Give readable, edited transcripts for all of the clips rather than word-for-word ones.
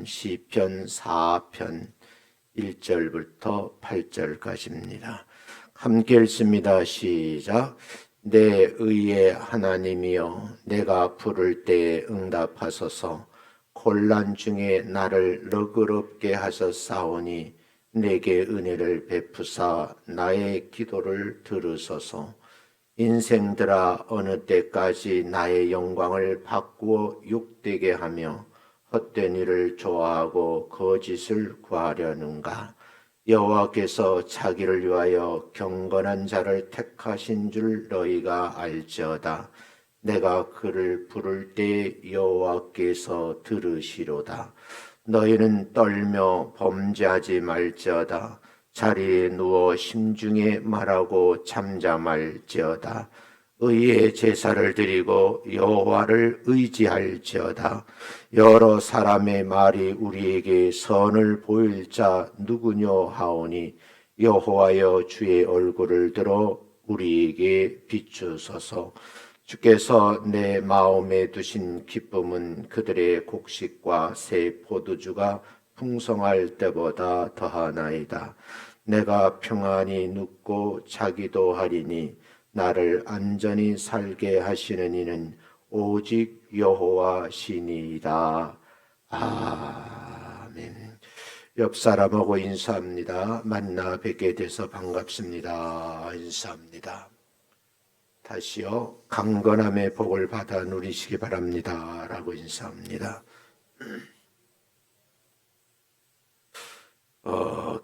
시편 4편 1절부터 8절까지입니다. 함께 읽습니다. 시작. 내 의의 하나님이여, 내가 부를 때에 응답하소서. 곤란 중에 나를 너그럽게 하셨사오니 내게 은혜를 베푸사 나의 기도를 들으소서. 인생들아, 어느 때까지 나의 영광을 바꾸어 욕되게 하며 헛된 일을 좋아하고 거짓을 구하려는가? 여호와께서 자기를 위하여 경건한 자를 택하신 줄 너희가 알지어다. 내가 그를 부를 때 여호와께서 들으시로다. 너희는 떨며 범죄하지 말지어다. 자리에 누워 심중에 말하고 잠잠할지어다. 의의 제사를 드리고 여호와를 의지할지어다. 여러 사람의 말이 우리에게 선을 보일 자 누구뇨 하오니 여호와여, 주의 얼굴을 들어 우리에게 비추소서. 주께서 내 마음에 두신 기쁨은 그들의 곡식과 새 포도주가 풍성할 때보다 더하나이다. 내가 평안히 눕고 자기도 하리니 나를 안전히 살게 하시는 이는 오직 여호와시니이다. 아멘. 옆 사람하고 인사합니다. 만나 뵙게 돼서 반갑습니다. 인사합니다. 다시요. 강건함의 복을 받아 누리시기 바랍니다. 라고 인사합니다.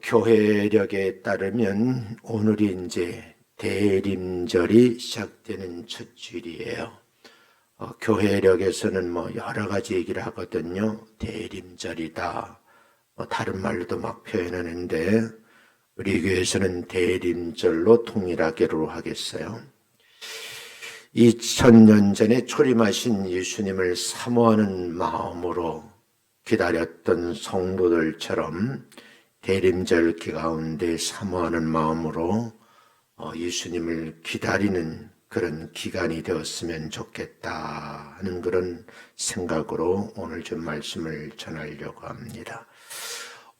교회력에 따르면 오늘이 이제 대림절이 시작되는 첫 주일이에요. 교회력에서는 여러 가지 얘기를 하거든요. 대림절이다. 다른 말로도 막 표현하는데 우리 교회에서는 대림절로 통일하기로 하겠어요. 2000년 전에 초림하신 예수님을 사모하는 마음으로 기다렸던 성도들처럼 대림절 가운데 사모하는 마음으로 예수님을 기다리는 그런 기간이 되었으면 좋겠다 하는 그런 생각으로 오늘 좀 말씀을 전하려고 합니다.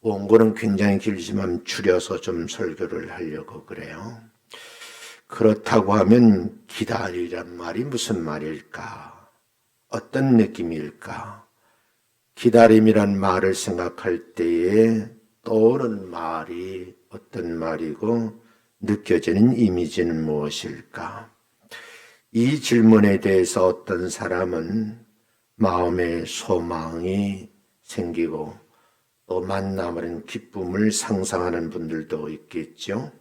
원고는 굉장히 길지만 줄여서 좀 설교를 하려고 그래요. 그렇다고 하면 기다리란 말이 무슨 말일까? 어떤 느낌일까? 기다림이란 말을 생각할 때에 떠오르는 말이 어떤 말이고 느껴지는 이미지는 무엇일까? 이 질문에 대해서 어떤 사람은 마음에 소망이 생기고 또 만남을 기쁨을 상상하는 분들도 있겠죠.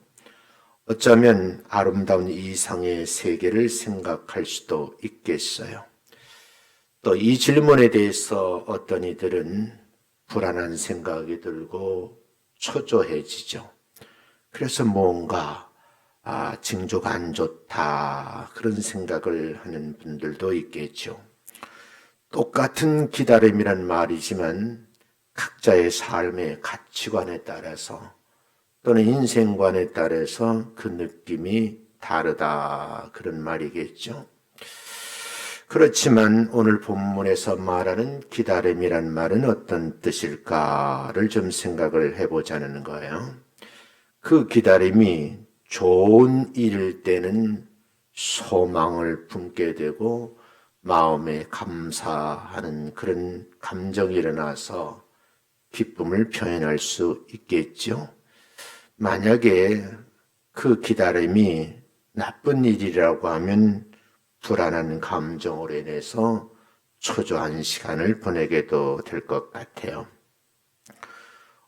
어쩌면 아름다운 이상의 세계를 생각할 수도 있겠어요. 또 이 질문에 대해서 어떤 이들은 불안한 생각이 들고 초조해지죠. 그래서 뭔가 징조가 안 좋다 그런 생각을 하는 분들도 있겠죠. 똑같은 기다림이란 말이지만 각자의 삶의 가치관에 따라서 또는 인생관에 따라서 그 느낌이 다르다 그런 말이겠죠. 그렇지만 오늘 본문에서 말하는 기다림이란 말은 어떤 뜻일까를 좀 생각을 해보자는 거예요. 그 기다림이 좋은 일일 때는 소망을 품게 되고 마음에 감사하는 그런 감정이 일어나서 기쁨을 표현할 수 있겠죠. 만약에 그 기다림이 나쁜 일이라고 하면 불안한 감정으로 인해서 초조한 시간을 보내게도 될 것 같아요.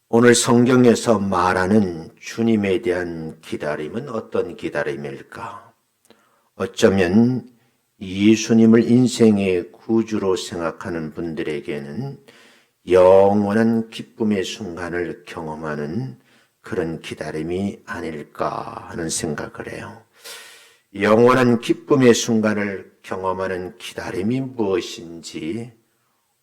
오늘 성경에서 말하는 주님에 대한 기다림은 어떤 기다림일까? 어쩌면 예수님을 인생의 구주로 생각하는 분들에게는 영원한 기쁨의 순간을 경험하는 그런 기다림이 아닐까 하는 생각을 해요. 영원한 기쁨의 순간을 경험하는 기다림이 무엇인지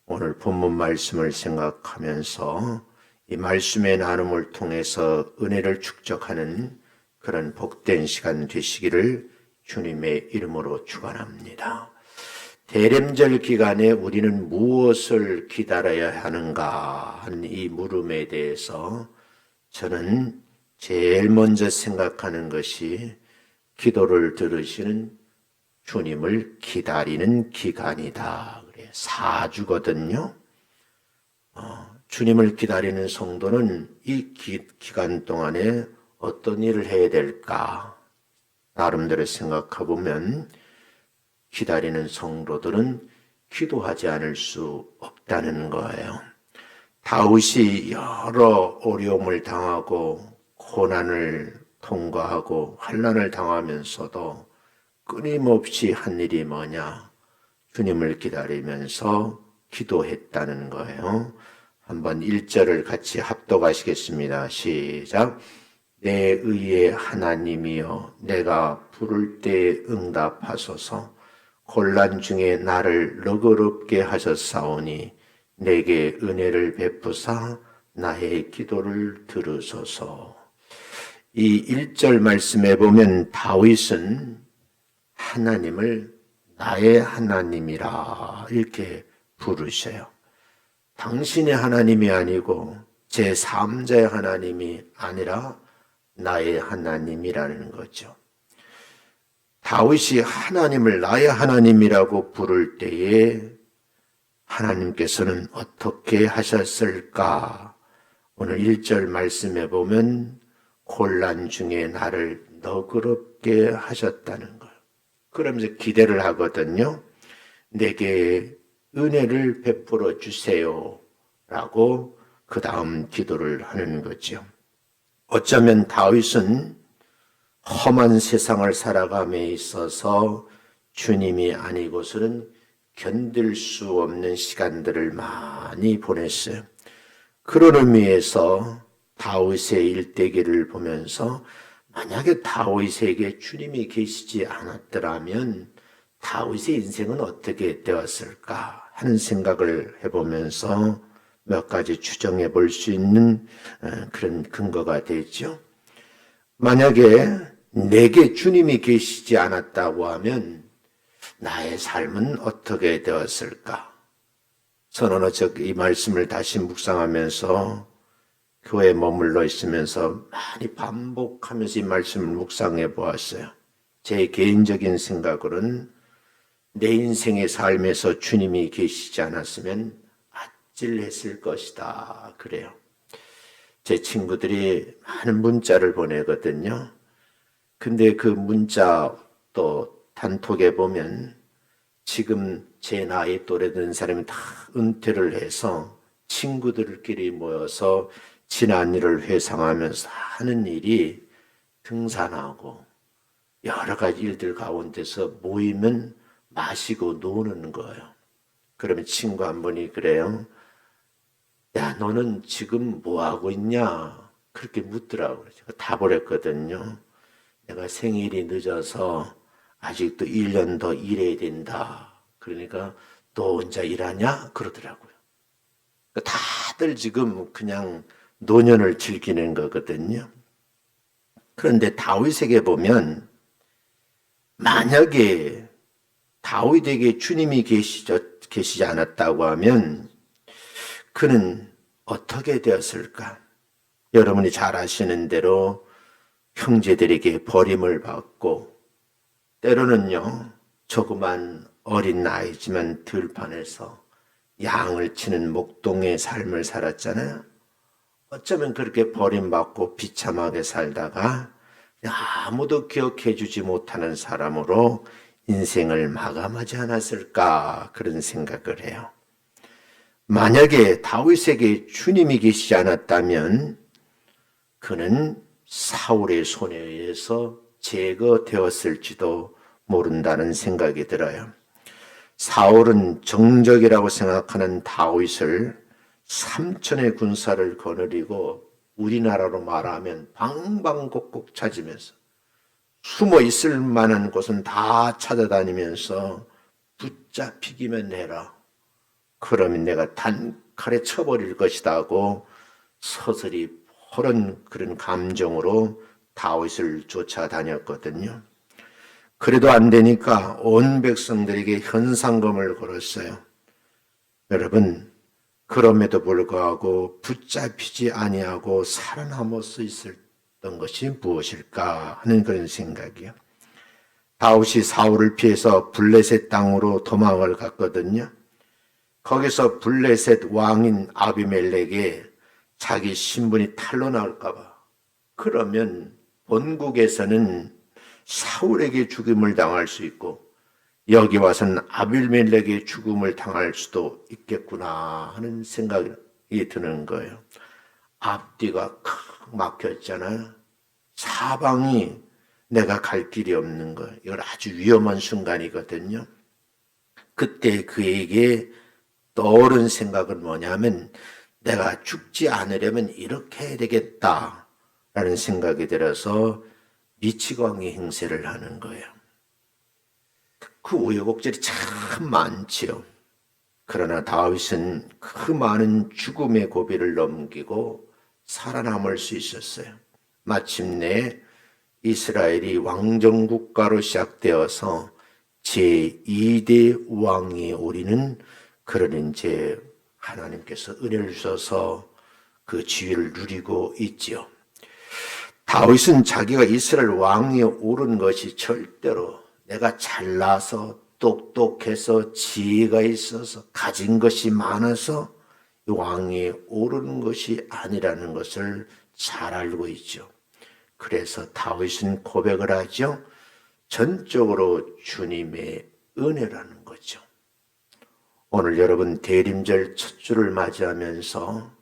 오늘 본문 말씀을 생각하면서 이 말씀의 나눔을 통해서 은혜를 축적하는 그런 복된 시간 되시기를 주님의 이름으로 축원합니다. 대림절 기간에 우리는 무엇을 기다려야 하는가 하는 이 물음에 대해서 저는 제일 먼저 생각하는 것이 기도를 들으시는 주님을 기다리는 기간이다. 그래요. 사주거든요. 주님을 기다리는 성도는 이 기간 동안에 어떤 일을 해야 될까? 나름대로 생각해 보면 기다리는 성도들은 기도하지 않을 수 없다는 거예요. 다윗이 여러 어려움을 당하고 고난을 통과하고 환난을 당하면서도 끊임없이 한 일이 뭐냐? 주님을 기다리면서 기도했다는 거예요. 한번 1절을 같이 합독하시겠습니다. 시작. 내 의의 하나님이여 내가 부를 때 응답하소서. 곤란 중에 나를 너그럽게 하셨사오니 내게 은혜를 베푸사 나의 기도를 들으소서. 이 1절 말씀에 보면 다윗은 하나님을 나의 하나님이라 이렇게 부르셔요. 당신의 하나님이 아니고 제3자의 하나님이 아니라 나의 하나님이라는 거죠. 다윗이 하나님을 나의 하나님이라고 부를 때에 하나님께서는 어떻게 하셨을까? 오늘 1절 말씀에 보면 곤란 중에 나를 너그럽게 하셨다는 거예요. 그러면서 기대를 하거든요. 내게 은혜를 베풀어 주세요 라고 그 다음 기도를 하는 거죠. 어쩌면 다윗은 험한 세상을 살아감에 있어서 주님이 아니고서는 견딜 수 없는 시간들을 많이 보냈어요. 그런 의미에서 다윗의 일대기를 보면서 만약에 다윗에게 주님이 계시지 않았더라면 다윗의 인생은 어떻게 되었을까 하는 생각을 해보면서 몇 가지 추정해 볼 수 있는 그런 근거가 되죠. 만약에 내게 주님이 계시지 않았다고 하면 나의 삶은 어떻게 되었을까? 저는 이 말씀을 다시 묵상하면서 교회에 머물러 있으면서 많이 반복하면서 이 말씀을 묵상해 보았어요. 제 개인적인 생각으로는 내 인생의 삶에서 주님이 계시지 않았으면 아찔했을 것이다. 그래요. 제 친구들이 많은 문자를 보내거든요. 근데 그 문자 또 단톡에 보면 지금 제 나이 또래 된 사람이 다 은퇴를 해서 친구들끼리 모여서 지난 일을 회상하면서 하는 일이 등산하고 여러 가지 일들 가운데서 모이면 마시고 노는 거예요. 그러면 친구 한 분이 그래요. 야, 너는 지금 뭐 하고 있냐? 그렇게 묻더라고요. 제가 답을 했거든요. 내가 생일이 늦어서 아직도 1년 더 일해야 된다. 그러니까 너 혼자 일하냐? 그러더라고요. 다들 지금 그냥 노년을 즐기는 거거든요. 그런데 다윗에게 보면 만약에 다윗에게 주님이 계시지 않았다고 하면 그는 어떻게 되었을까? 여러분이 잘 아시는 대로 형제들에게 버림을 받고 때로는요 조그만 어린 나이지만 들판에서 양을 치는 목동의 삶을 살았잖아요. 어쩌면 그렇게 버림받고 비참하게 살다가 아무도 기억해 주지 못하는 사람으로 인생을 마감하지 않았을까 그런 생각을 해요. 만약에 다윗에게 주님이 계시지 않았다면 그는 사울의 손에 의해서 제거되었을지도 모른다는 생각이 들어요. 사울은 정적이라고 생각하는 다윗을 3천의 군사를 거느리고 우리나라로 말하면 방방곡곡 찾으면서 숨어 있을 만한 곳은 다 찾아다니면서 붙잡히기만 해라. 그러면 내가 단칼에 쳐버릴 것이다 하고 서서히 그런 감정으로 다윗을 쫓아다녔거든요. 그래도 안 되니까 온 백성들에게 현상금을 걸었어요. 여러분, 그럼에도 불구하고 붙잡히지 아니하고 살아남을 수 있었던 것이 무엇일까 하는 그런 생각이요. 다윗이 사울을 피해서 블레셋 땅으로 도망을 갔거든요. 거기서 블레셋 왕인 아비멜렉에 자기 신분이 탄로나올까 봐. 그러면 본국에서는 사울에게 죽임을 당할 수 있고 여기 와서는 아비멜렉의 죽음을 당할 수도 있겠구나 하는 생각이 드는 거예요. 앞뒤가 칵 막혔잖아요. 사방이 내가 갈 길이 없는 거예요. 이건 아주 위험한 순간이거든요. 그때 그에게 떠오른 생각은 뭐냐면 내가 죽지 않으려면 이렇게 해야 되겠다라는 생각이 들어서 미치광이 행세를 하는 거예요. 그 우여곡절이 참 많지요. 그러나 다윗은 그 많은 죽음의 고비를 넘기고 살아남을 수 있었어요. 마침내 이스라엘이 왕정국가로 시작되어서 제2대 왕이 오리는 그런 이제 하나님께서 은혜를 주셔서 그 지위를 누리고 있지요. 다윗은 자기가 이스라엘 왕에 오른 것이 절대로 내가 잘나서 똑똑해서 지혜가 있어서 가진 것이 많아서 왕에 오르는 것이 아니라는 것을 잘 알고 있죠. 그래서 다윗은 고백을 하죠. 전적으로 주님의 은혜라는 거죠. 오늘 여러분 대림절 첫 주를 맞이하면서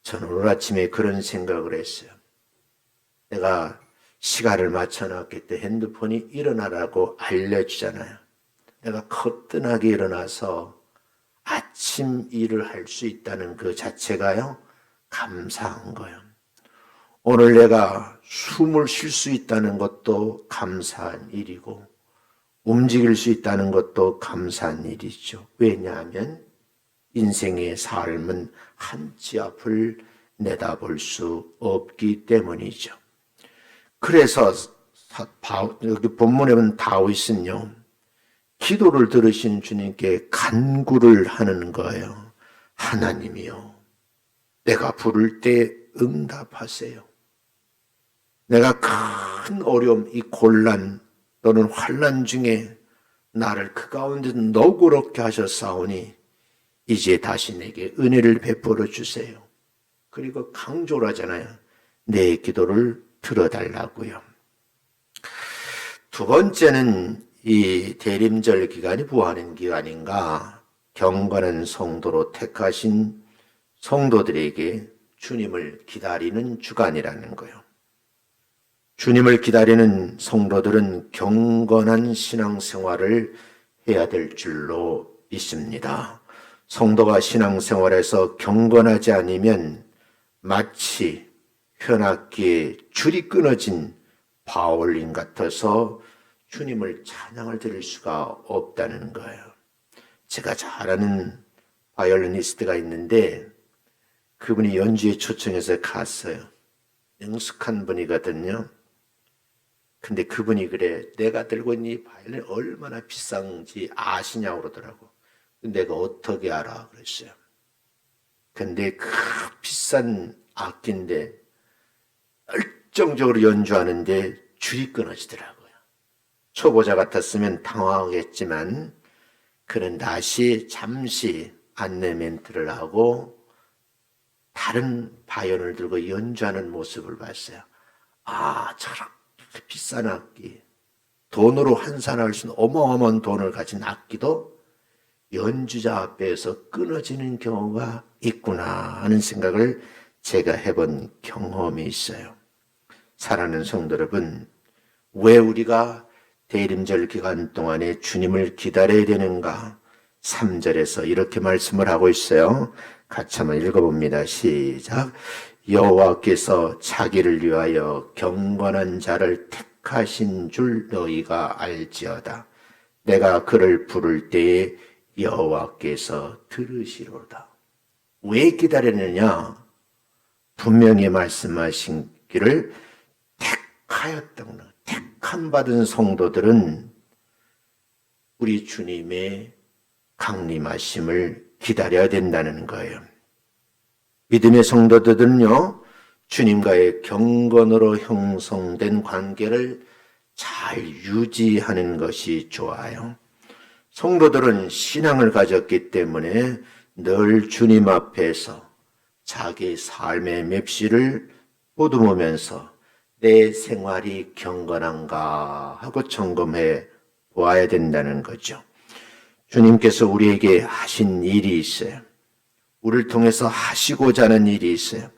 저는 오늘 아침에 그런 생각을 했어요. 내가 시간을 맞춰놨기 때문에 핸드폰이 일어나라고 알려주잖아요. 내가 거뜬하게 일어나서 아침 일을 할 수 있다는 그 자체가요, 감사한 거예요. 오늘 내가 숨을 쉴 수 있다는 것도 감사한 일이고, 움직일 수 있다는 것도 감사한 일이죠. 왜냐하면 인생의 삶은 한치 앞을 내다볼 수 없기 때문이죠. 그래서 여기 본문에 보면 다윗은요, 기도를 들으신 주님께 간구를 하는 거예요. 하나님이요, 내가 부를 때 응답하세요. 내가 큰 어려움, 이 곤란 또는 환난 중에 나를 그 가운데 너그럽게 하셨사오니 이제 다시 내게 은혜를 베풀어 주세요. 그리고 강조를 하잖아요. 내 기도를 들어달라고요. 두 번째는 이 대림절 기간이 부하는 기간인가, 경건한 성도로 택하신 성도들에게 주님을 기다리는 주간이라는 거예요. 주님을 기다리는 성도들은 경건한 신앙생활을 해야 될 줄로 믿습니다. 성도가 신앙생활에서 경건하지 않으면 마치 현악기에 줄이 끊어진 바울린 같아서 주님을 찬양을 드릴 수가 없다는 거예요. 제가 잘 아는 바이올리니스트가 있는데 그분이 연주에 초청해서 갔어요. 능숙한 분이거든요. 근데 그분이 그래, 내가 들고 있는 이 바이올린 얼마나 비싼지 아시냐고 그러더라고. 내가 어떻게 알아? 그랬어요. 근데 그 비싼 악기인데 열정적으로 연주하는데 줄이 끊어지더라고요. 초보자 같았으면 당황하겠지만 그는 다시 잠시 안내 멘트를 하고 다른 바이올린을 들고 연주하는 모습을 봤어요. 아, 저렇게 비싼 악기, 돈으로 환산할 수 있는 어마어마한 돈을 가진 악기도 연주자 앞에서 끊어지는 경우가 있구나 하는 생각을 제가 해본 경험이 있어요. 사랑하는 성도 여러분, 왜 우리가 대림절 기간 동안에 주님을 기다려야 되는가? 3절에서 이렇게 말씀을 하고 있어요. 같이 한번 읽어봅니다. 시작. 여호와께서 자기를 위하여 경건한 자를 택하신 줄 너희가 알지어다. 내가 그를 부를 때에 여호와께서 들으시로다. 왜 기다리느냐? 분명히 말씀하신 길을 택하였던 것. 택함 받은 성도들은 우리 주님의 강림하심을 기다려야 된다는 거예요. 믿음의 성도들은요, 주님과의 경건으로 형성된 관계를 잘 유지하는 것이 좋아요. 성도들은 신앙을 가졌기 때문에 늘 주님 앞에서 자기 삶의 맵시를 보듬으면서 내 생활이 경건한가 하고 점검해 보아야 된다는 거죠. 주님께서 우리에게 하신 일이 있어요. 우리를 통해서 하시고자 하는 일이 있어요.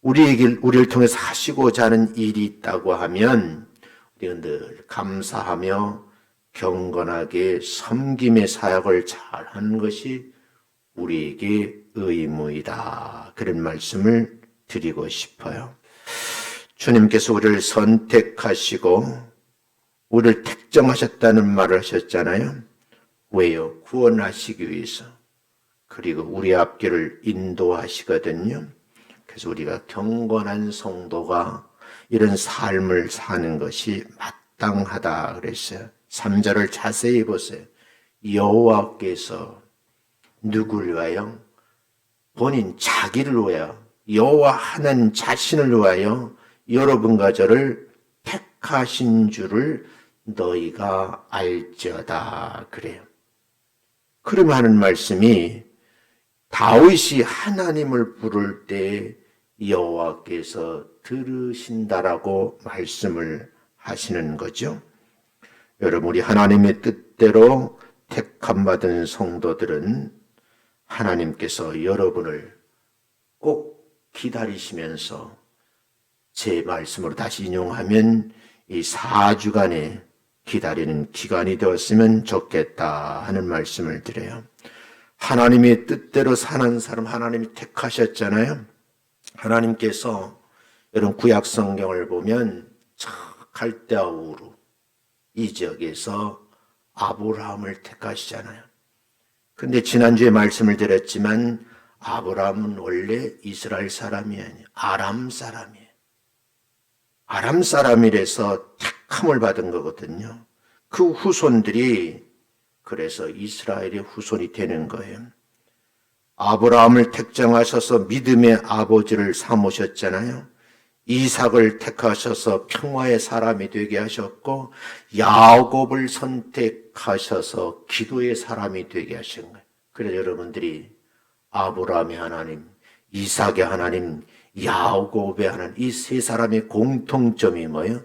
우리를 통해서 하시고자 하는 일이 있다고 하면 우리가 늘 감사하며 경건하게 섬김의 사역을 잘하는 것이 우리에게 의무이다. 그런 말씀을 드리고 싶어요. 주님께서 우리를 선택하시고 우리를 택정하셨다는 말을 하셨잖아요. 왜요? 구원하시기 위해서. 그리고 우리 앞길을 인도하시거든요. 그래서 우리가 경건한 성도가 이런 삶을 사는 것이 마땅하다 그랬어요. 3절을 자세히 보세요. 여호와께서 누구를 위하여? 본인 자기를 위하여, 여호와 하나님 자신을 위하여 여러분과 저를 택하신 줄을 너희가 알지어다 그래요. 그러면 하는 말씀이 다윗이 하나님을 부를 때 여호와께서 들으신다라고 말씀을 하시는 거죠. 여러분, 우리 하나님의 뜻대로 택함받은 성도들은 하나님께서 여러분을 꼭 기다리시면서 제 말씀으로 다시 인용하면 이 4주간의 기다리는 기간이 되었으면 좋겠다 하는 말씀을 드려요. 하나님의 뜻대로 사는 사람 하나님이 택하셨잖아요. 하나님께서 여러분 구약 성경을 보면 갈대아 우르 이 지역에서 아브라함을 택하시잖아요. 근데 지난주에 말씀을 드렸지만 아브라함은 원래 이스라엘 사람이 아니에요. 아람 사람이에요. 아람 사람이라서 택함을 받은 거거든요. 그 후손들이 그래서 이스라엘의 후손이 되는 거예요. 아브라함을 택정하셔서 믿음의 아버지를 삼으셨잖아요. 이삭을 택하셔서 평화의 사람이 되게 하셨고 야곱을 선택하셔서 기도의 사람이 되게 하신 거예요. 그래서 여러분들이 아브라함의 하나님, 이삭의 하나님, 야곱의 하나님 이 세 사람의 공통점이 뭐예요?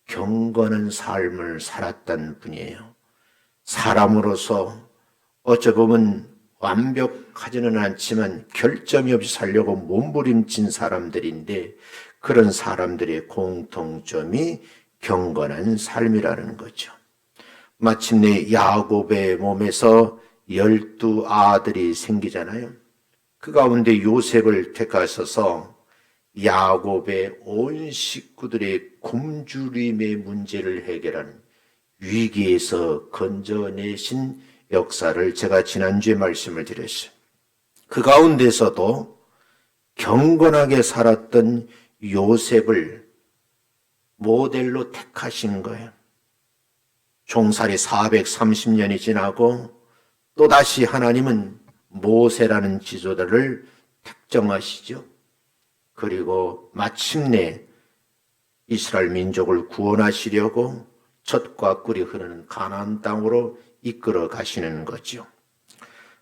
경건한 삶을 살았던 분이에요. 사람으로서 어찌 보면 완벽하지는 않지만 결점이 없이 살려고 몸부림친 사람들인데 그런 사람들의 공통점이 경건한 삶이라는 거죠. 마침내 야곱의 몸에서 12아들이 생기잖아요. 그 가운데 요셉을 택하셔서 야곱의 온 식구들의 굶주림의 문제를 해결하는 위기에서 건져내신 역사를 제가 지난주에 말씀을 드렸어요. 그 가운데서도 경건하게 살았던 요셉을 모델로 택하신 거예요. 종살이 430년이 지나고 또다시 하나님은 모세라는 지도자를 택정하시죠. 그리고 마침내 이스라엘 민족을 구원하시려고 젖과 꿀이 흐르는 가나안 땅으로 이끌어 가시는 거죠.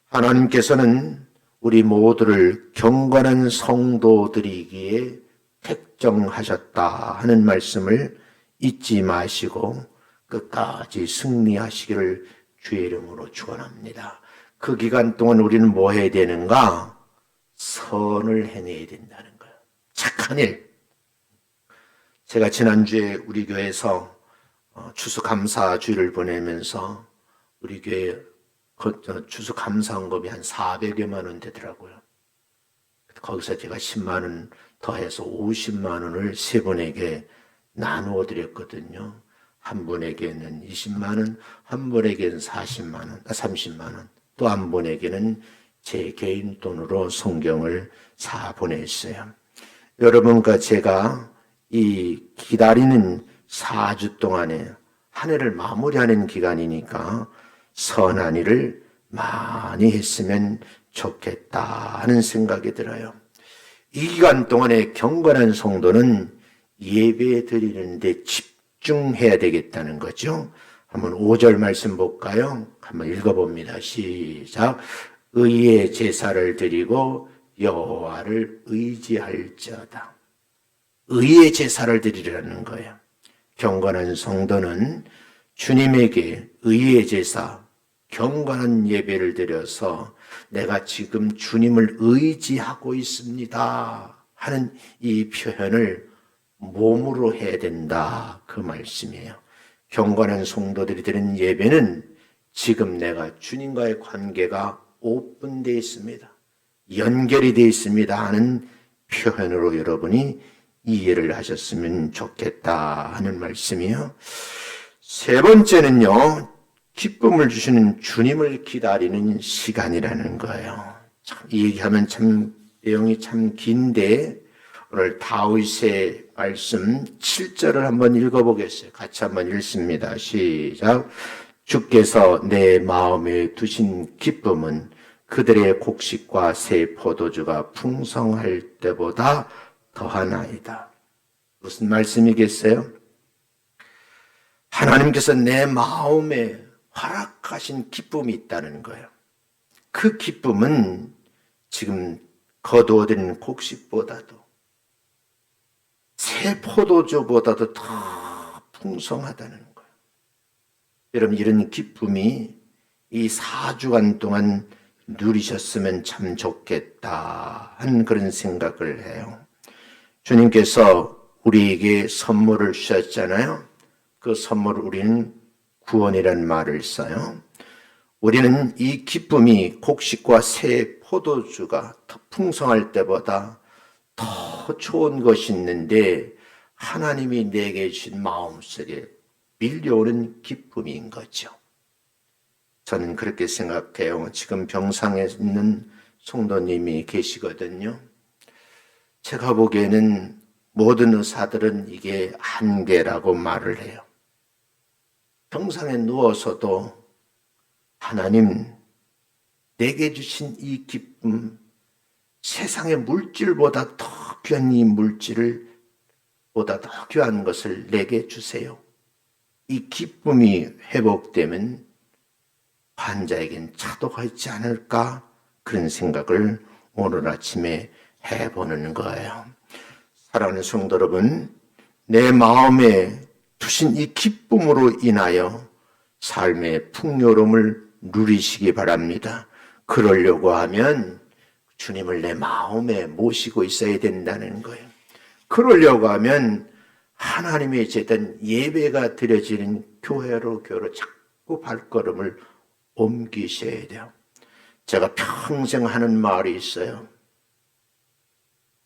하나님께서는 우리 모두를 경건한 성도들이기에 택정하셨다 하는 말씀을 잊지 마시고 끝까지 승리하시기를 주의 이름으로 축원합니다. 그 기간 동안 우리는 뭐 해야 되는가? 선을 해내야 된다는 거예요. 착한 일. 제가 지난주에 우리 교회에서 추수감사주일을 보내면서 우리 교회 추수감사헌금이 한 400여만 원 되더라고요. 거기서 제가 10만 원 더해서 50만 원을 세 분에게 나누어 드렸거든요. 한 분에게는 20만 원, 한 분에게는 40만 원, 30만 원, 또 한 분에게는 제 개인 돈으로 성경을 사 보냈어요. 여러분과 제가 이 기다리는 4주 동안에 한 해를 마무리하는 기간이니까 선한 일을 많이 했으면 좋겠다 하는 생각이 들어요. 이 기간 동안에 경건한 성도는 예배 드리는데 집중해야 되겠다는 거죠. 한번 5절 말씀 볼까요? 한번 읽어봅니다. 시작. 의의 제사를 드리고 여호와를 의지할지어다. 의의 제사를 드리라는 거예요. 경건한 성도는 주님에게 의의 제사, 경건한 예배를 드려서 내가 지금 주님을 의지하고 있습니다 하는 이 표현을 몸으로 해야 된다, 그 말씀이에요. 경건한 성도들이 드리는 예배는 지금 내가 주님과의 관계가 오픈되어 있습니다, 연결이 되어 있습니다 하는 표현으로 여러분이 이해를 하셨으면 좋겠다 하는 말씀이요. 세 번째는요, 기쁨을 주시는 주님을 기다리는 시간이라는 거예요. 이 얘기하면 참 내용이 참 긴데 오늘 다윗의 말씀 7절을 한번 읽어보겠어요. 같이 한번 읽습니다. 시작. 주께서 내 마음에 두신 기쁨은 그들의 곡식과 새 포도주가 풍성할 때보다 더하나이다. 무슨 말씀이겠어요? 하나님께서 내 마음에 허락하신 기쁨이 있다는 거예요. 그 기쁨은 지금 거두어들인 곡식보다도 새 포도주보다도 더 풍성하다는 거예요. 여러분, 이런 기쁨이 이 4주간 동안 누리셨으면 참 좋겠다 하는 그런 생각을 해요. 주님께서 우리에게 선물을 주셨잖아요. 그 선물을 우리는 구원이라는 말을 써요. 우리는 이 기쁨이 곡식과 새 포도주가 더 풍성할 때보다 더 좋은 것이 있는데 하나님이 내게 주신 마음속에 밀려오는 기쁨인 거죠. 저는 그렇게 생각해요. 지금 병상에 있는 성도님이 계시거든요. 제가 보기에는 모든 의사들은 이게 한계라고 말을 해요. 병상에 누워서도 하나님, 내게 주신 이 기쁨, 세상의 물질보다 더 귀한 이 물질을 보다 더 귀한 것을 내게 주세요. 이 기쁨이 회복되면 환자에겐 차도가 있지 않을까, 그런 생각을 오늘 아침에 해보는 거예요. 사랑하는 성도 여러분, 내 마음에 두신 이 기쁨으로 인하여 삶의 풍요로움을 누리시기 바랍니다. 그러려고 하면 주님을 내 마음에 모시고 있어야 된다는 거예요. 그러려고 하면 하나님의 제단 예배가 드려지는 교회로 자꾸 발걸음을 옮기셔야 돼요. 제가 평생 하는 말이 있어요.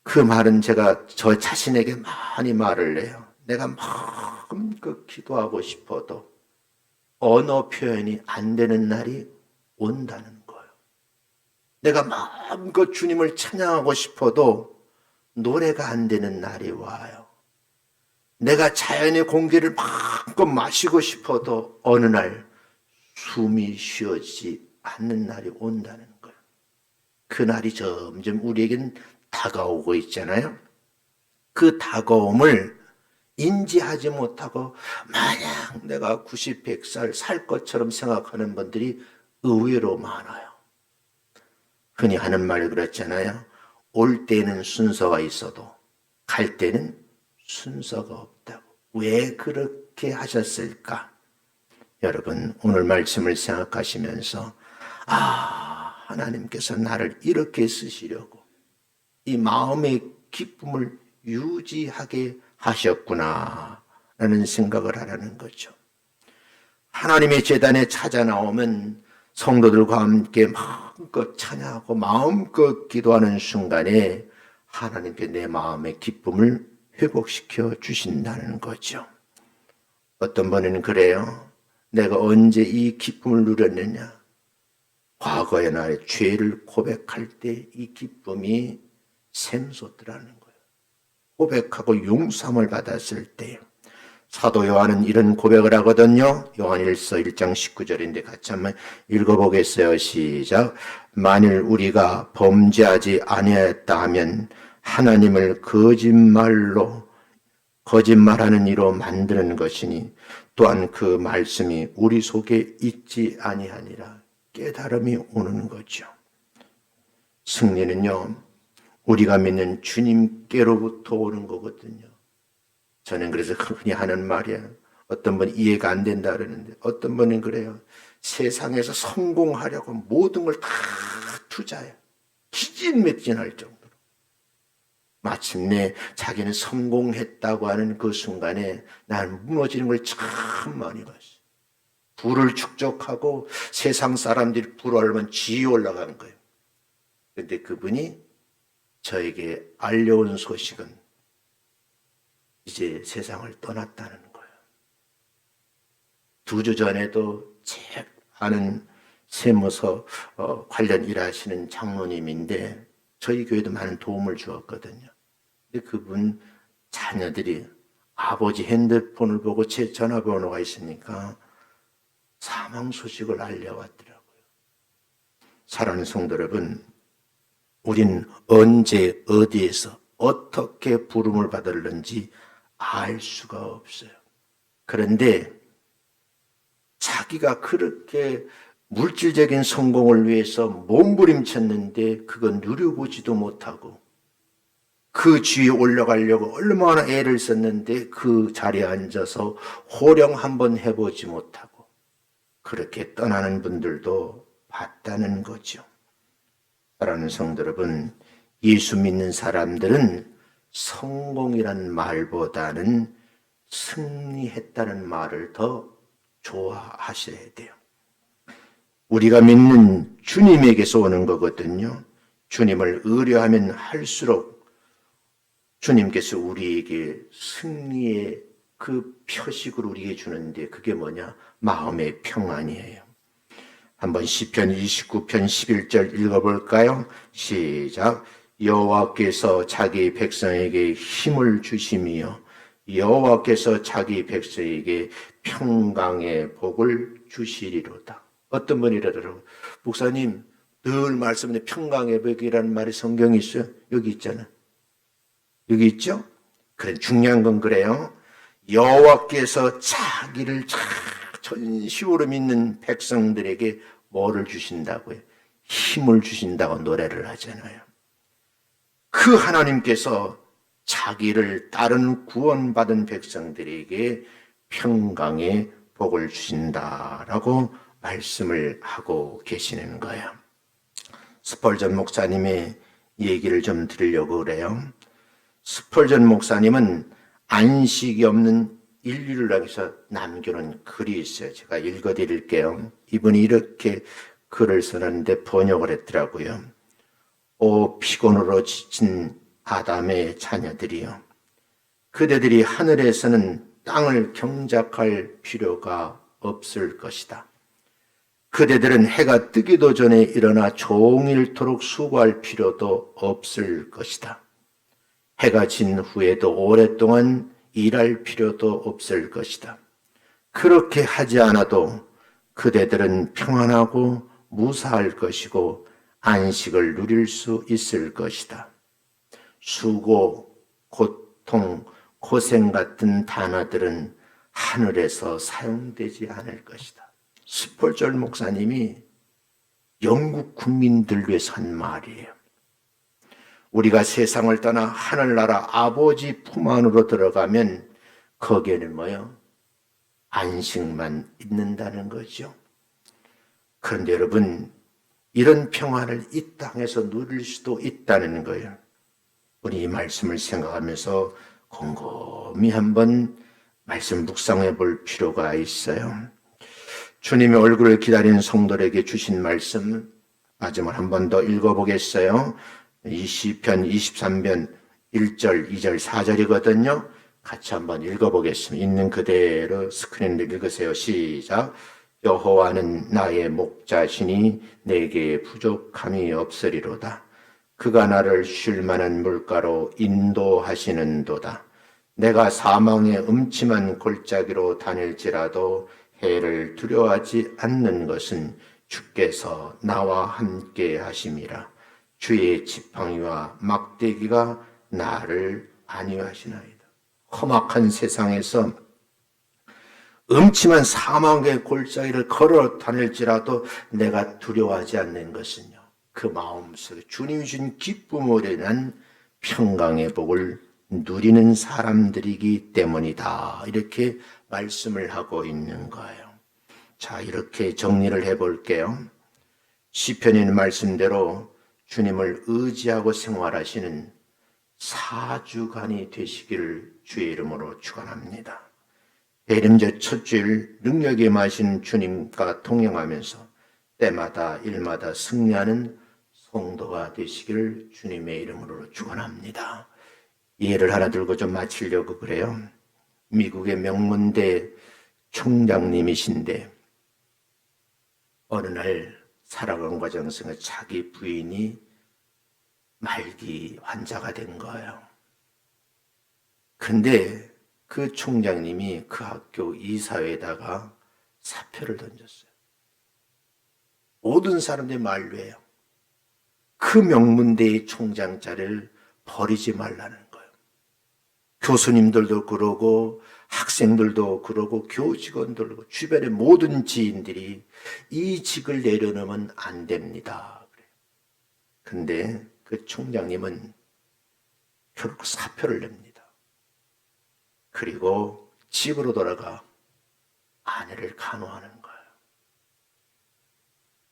그 말은 제가 저 자신에게 많이 말을 해요. 내가 마음껏 기도하고 싶어도 언어 표현이 안 되는 날이 온다는 거예요. 내가 마음껏 주님을 찬양하고 싶어도 노래가 안 되는 날이 와요. 내가 자연의 공기를 마음껏 마시고 싶어도 어느 날 숨이 쉬어지지 않는 날이 온다는 거예요. 그 날이 점점 우리에겐 다가오고 있잖아요. 그 다가옴을 인지하지 못하고 마냥 내가 90, 100살 살 것처럼 생각하는 분들이 의외로 많아요. 흔히 하는 말이 그렇잖아요. 올 때는 순서가 있어도 갈 때는 순서가 없다고. 왜 그렇게 하셨을까? 여러분, 오늘 말씀을 생각하시면서 하나님께서 나를 이렇게 쓰시려고 이 마음의 기쁨을 유지하게 하셨구나 라는 생각을 하라는 거죠. 하나님의 제단에 찾아 나오면 성도들과 함께 마음껏 찬양하고 마음껏 기도하는 순간에 하나님께 내 마음의 기쁨을 회복시켜 주신다는 거죠. 어떤 분은 그래요. 내가 언제 이 기쁨을 누렸느냐? 과거의 나의 죄를 고백할 때 이 기쁨이 샘솟더라는 거예요. 고백하고 용서함을 받았을 때, 사도 요한은 이런 고백을 하거든요. 요한일서 1장 19절인데 같이 한번 읽어보겠어요. 시작. 만일 우리가 범죄하지 아니하였다 하면 하나님을 거짓말하는 이로 만드는 것이니 또한 그 말씀이 우리 속에 있지 아니하니라. 깨달음이 오는 거죠. 승리는요, 우리가 믿는 주님께로부터 오는 거거든요. 저는 그래서 흔히 하는 말이에요. 어떤 분이 이해가 안 된다 그러는데 어떤 분은 그래요. 세상에서 성공하려고 모든 걸 다 투자해요. 기진맥진할 정도로. 마침내 자기는 성공했다고 하는 그 순간에 나는 무너지는 걸 참 많이 봤어요. 부를 축적하고 세상 사람들이 부러우면 지에 올라간 거예요. 그런데 그분이 저에게 알려온 소식은 이제 세상을 떠났다는 거예요. 2주 전에도 제 아는 세무서 관련 일하시는 장로님인데 저희 교회도 많은 도움을 주었거든요. 근데 그분 자녀들이 아버지 핸드폰을 보고 제 전화번호가 있으니까 사망 소식을 알려왔더라고요. 사랑하는 성도 여러분, 우린 언제 어디에서 어떻게 부름을 받았는지 알 수가 없어요. 그런데 자기가 그렇게 물질적인 성공을 위해서 몸부림쳤는데 그건 누려보지도 못하고 그 주위에 올라가려고 얼마나 애를 썼는데 그 자리에 앉아서 호령 한번 해보지 못하고 그렇게 떠나는 분들도 봤다는 거죠. 사랑하는 성도 여러분, 예수 믿는 사람들은 성공이란 말보다는 승리했다는 말을 더 좋아하셔야 돼요. 우리가 믿는 주님에게서 오는 거거든요. 주님을 의뢰하면 할수록 주님께서 우리에게 승리의 그 표식을 우리에게 주는데 그게 뭐냐? 마음의 평안이에요. 한번 시편 29편 11절 읽어볼까요? 시작. 여호와께서 자기 백성에게 힘을 주시며 여호와께서 자기 백성에게 평강의 복을 주시리로다. 어떤 분이 이러더라고요. 목사님, 늘 말씀하는 평강의 복이라는 말이 성경에 있어요. 여기 있잖아요. 여기 있죠? 그래, 중요한 건 그래요. 여호와께서 자기를 전심으로 믿는 백성들에게 뭐를 주신다고요? 힘을 주신다고 노래를 하잖아요. 그 하나님께서 자기를 따른 구원받은 백성들에게 평강의 복을 주신다라고 말씀을 하고 계시는 거예요. 스펄전 목사님의 얘기를 좀 드리려고 그래요. 스펄전 목사님은 안식이 없는 인류를 위해서 남겨놓은 글이 있어요. 제가 읽어드릴게요. 이분이 이렇게 글을 써놨는데 번역을 했더라고요. 오 피곤으로 지친 아담의 자녀들이여, 그대들이 하늘에서는 땅을 경작할 필요가 없을 것이다. 그대들은 해가 뜨기도 전에 일어나 종일토록 수고할 필요도 없을 것이다. 해가 진 후에도 오랫동안 일할 필요도 없을 것이다. 그렇게 하지 않아도 그대들은 평안하고 무사할 것이고 안식을 누릴 수 있을 것이다. 수고, 고통, 고생 같은 단어들은 하늘에서 사용되지 않을 것이다. 스펄전 목사님이 영국 국민들 위해서 한 말이에요. 우리가 세상을 떠나 하늘나라 아버지 품 안으로 들어가면 거기에는 뭐요? 안식만 있는다는 거죠. 그런데 여러분, 이런 평안을 이 땅에서 누릴 수도 있다는 거예요. 우리 이 말씀을 생각하면서 곰곰이 한번 말씀 묵상해 볼 필요가 있어요. 주님의 얼굴을 기다리는 성도에게 주신 말씀 마지막 한 번 더 읽어보겠어요. 이 시편 23편 1절, 2절, 4절이거든요. 같이 한번 읽어보겠습니다. 있는 그대로 스크린을 읽으세요. 시작. 여호와는 나의 목자시니 내게 부족함이 없으리로다. 그가 나를 쉴 만한 물가로 인도하시는도다. 내가 사망의 음침한 골짜기로 다닐지라도 해를 두려워하지 않는 것은 주께서 나와 함께 하심이라. 주의 지팡이와 막대기가 나를 안위하시나이다. 험악한 세상에서 음침한 사망의 골짜기를 걸어 다닐지라도 내가 두려워하지 않는 것은요, 그 마음속에 주님이 준 기쁨으로 인한 평강의 복을 누리는 사람들이기 때문이다. 이렇게 말씀을 하고 있는 거예요. 자, 이렇게 정리를 해볼게요. 시편에 있는 말씀대로 주님을 의지하고 생활하시는 4주간이 되시기를 주의 이름으로 축원합니다. 대림절 첫 주일 능력에 마신 주님과 동행하면서 때마다 일마다 승리하는 성도가 되시기를 주님의 이름으로 축원합니다. 예를 하나 들고 좀 마치려고 그래요. 미국의 명문대 총장님이신데 어느 날 살아가는 과정 속에 자기 부인이 말기 환자가 된 거예요. 근데 그 총장님이 그 학교 이사회에다가 사표를 던졌어요. 모든 사람들이 말로 해요. 그 명문대의 총장 자리를 버리지 말라는 거예요. 교수님들도 그러고 학생들도 그러고 교직원들도 주변의 모든 지인들이 이 직을 내려놓으면 안 됩니다. 근데 그 총장님은 결국 사표를 냅니다. 그리고 집으로 돌아가 아내를 간호하는 거예요.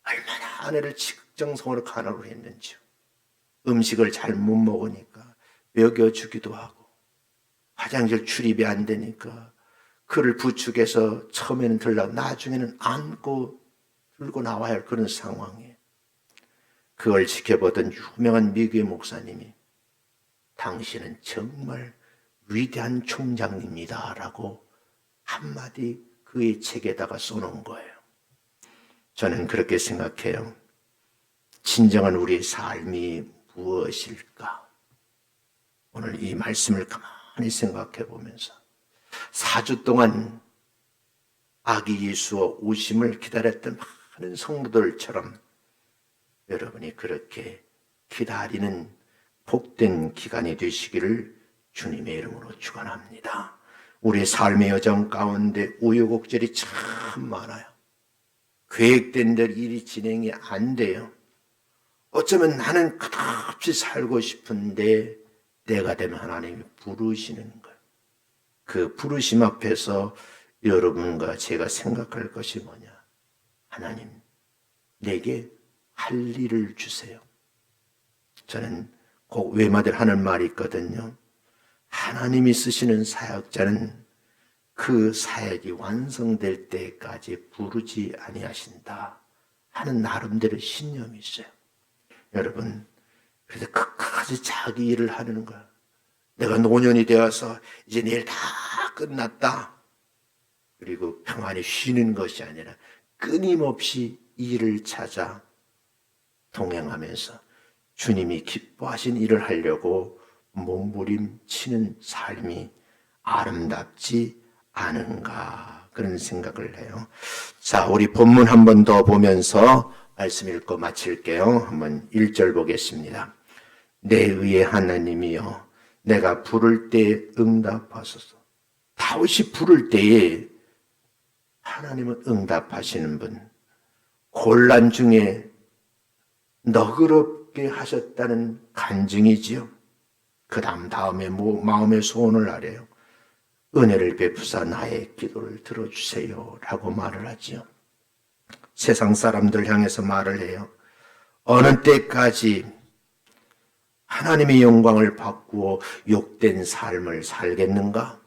얼마나 아내를 지극정성으로 간호를 했는지요. 음식을 잘 못 먹으니까 먹여주기도 하고 화장실 출입이 안 되니까 그를 부축해서 처음에는 들라고 나중에는 안고 들고 나와야 할 그런 상황이에요. 그걸 지켜보던 유명한 미국의 목사님이 당신은 정말 위대한 총장입니다 라고 한마디 그의 책에다가 써놓은 거예요. 저는 그렇게 생각해요. 진정한 우리의 삶이 무엇일까? 오늘 이 말씀을 가만히 생각해 보면서 4주 동안 아기 예수의 오심을 기다렸던 많은 성도들처럼 여러분이 그렇게 기다리는 복된 기간이 되시기를 주님의 이름으로 축원합니다. 우리의 삶의 여정 가운데 우여곡절이 참 많아요. 계획된 대로 일이 진행이 안 돼요. 어쩌면 나는 끝없이 살고 싶은데 때가 되면 하나님이 부르시는 거예요. 그 부르심 앞에서 여러분과 제가 생각할 것이 뭐냐? 하나님, 내게 할 일을 주세요. 저는 꼭 외마들 하는 말이 있거든요. 하나님이 쓰시는 사역자는 그 사역이 완성될 때까지 부르지 아니하신다 하는 나름대로 신념이 있어요. 여러분, 그래서 끝까지 자기 일을 하는 거야. 내가 노년이 되어서 이제 내일 다 끝났다. 그리고 평안히 쉬는 것이 아니라 끊임없이 일을 찾아 동행하면서 주님이 기뻐하신 일을 하려고 몸부림치는 삶이 아름답지 않은가 그런 생각을 해요. 자, 우리 본문 한 번 더 보면서 말씀 읽고 마칠게요. 한번 1절 보겠습니다. 내 의의 하나님이여 내가 부를 때 응답하소서. 다윗이 부를 때에 하나님은 응답하시는 분. 곤란 중에 너그럽게 하셨다는 간증이지요. 그 다음에 마음의 소원을 아래요. 은혜를 베푸사 나의 기도를 들어주세요 라고 말을 하지요. 세상 사람들 향해서 말을 해요. 어느 때까지 하나님의 영광을 바꾸어 욕된 삶을 살겠는가?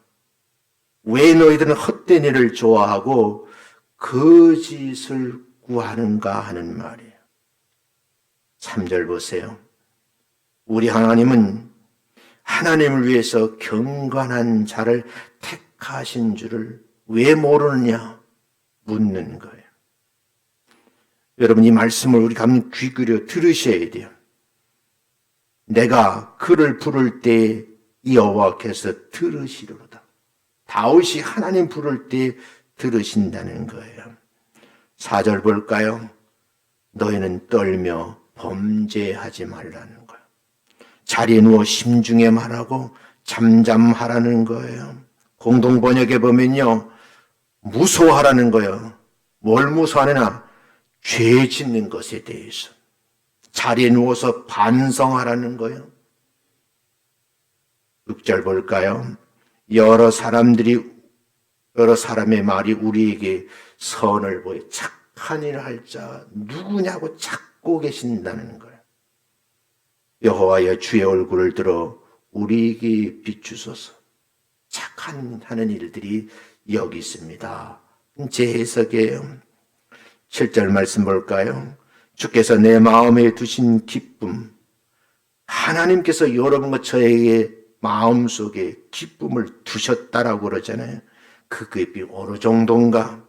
왜 너희들은 헛된 일을 좋아하고 거짓을 구하는가 하는 말이에요. 3절 보세요. 우리 하나님은 하나님을 위해서 경건한 자를 택하신 줄을 왜 모르느냐 묻는 거예요. 여러분 이 말씀을 우리 귀 기울여 들으셔야 돼요. 내가 그를 부를 때 여호와께서 들으시리로다. 다윗이 하나님 부를 때 들으신다는 거예요. 4절 볼까요? 너희는 떨며 범죄하지 말라는 거예요. 자리에 누워 심중에 말하고 잠잠하라는 거예요. 공동번역에 보면요, 무소하라는 거예요. 뭘 무소하느냐? 죄 짓는 것에 대해서. 자리에 누워서 반성하라는 거예요. 6절 볼까요? 여러 사람의 말이 우리에게 선을 보여 착한 일을 할 자 누구냐고 찾고 계신다는 거예요. 여호와여 주의 얼굴을 들어 우리에게 비추소서. 착한 하는 일들이 여기 있습니다. 제 해석이에요. 7절 말씀 볼까요? 주께서 내 마음에 두신 기쁨, 하나님께서 여러분과 저에게 마음속에 기쁨을 두셨다라고 그러잖아요. 그 기쁨이 어느 정도인가?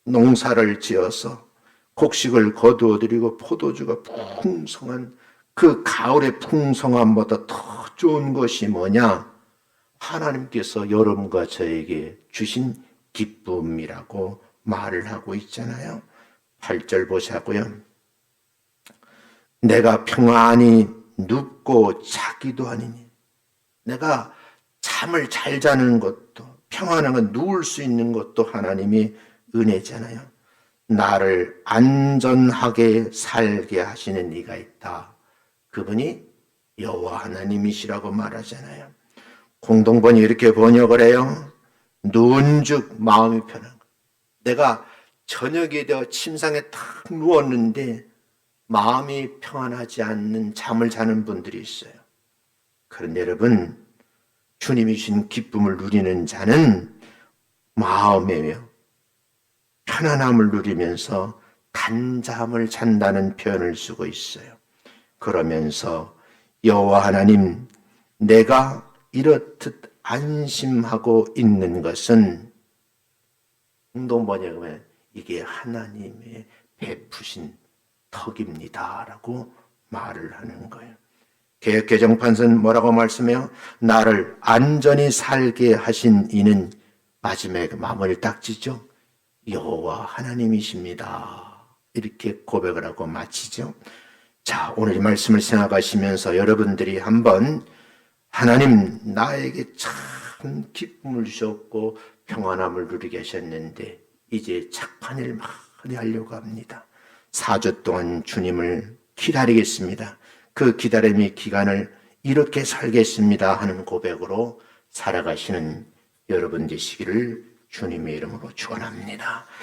농사를 지어서 곡식을 거두어들이고 포도주가 풍성한 그 가을의 풍성함보다 더 좋은 것이 뭐냐? 하나님께서 여러분과 저에게 주신 기쁨이라고 말을 하고 있잖아요. 8절 보자고요. 내가 평안히 눕고 자기도 하니니. 내가 잠을 잘 자는 것도, 평안한 건 누울 수 있는 것도 하나님이 은혜잖아요. 나를 안전하게 살게 하시는 이가 있다. 그분이 여호와 하나님이시라고 말하잖아요. 공동번이 이렇게 번역을 해요. 누운즉 마음이 편한 것. 내가 저녁이 되어 침상에 탁 누웠는데 마음이 평안하지 않는 잠을 자는 분들이 있어요. 그런데 여러분, 주님이 주신 기쁨을 누리는 자는 마음에 편안함을 누리면서 단잠을 잔다는 표현을 쓰고 있어요. 그러면서 여호와 하나님, 내가 이렇듯 안심하고 있는 것은 공동번역에 이게 하나님의 베푸신 덕입니다 라고 말을 하는 거예요. 개역개정판서는 뭐라고 말씀해요? 나를 안전히 살게 하신 이는 마지막에 마무리를 딱 짓죠. 여호와 하나님이십니다. 이렇게 고백을 하고 마치죠. 자, 오늘 이 말씀을 생각하시면서 여러분들이 한번 하나님 나에게 참 기쁨을 주셨고 평안함을 누리게 하셨는데 이제 착한 일 많이 하려고 합니다. 4주 동안 주님을 기다리겠습니다. 그 기다림의 기간을 이렇게 살겠습니다 하는 고백으로 살아가시는 여러분 되시기를 주님의 이름으로 축원합니다.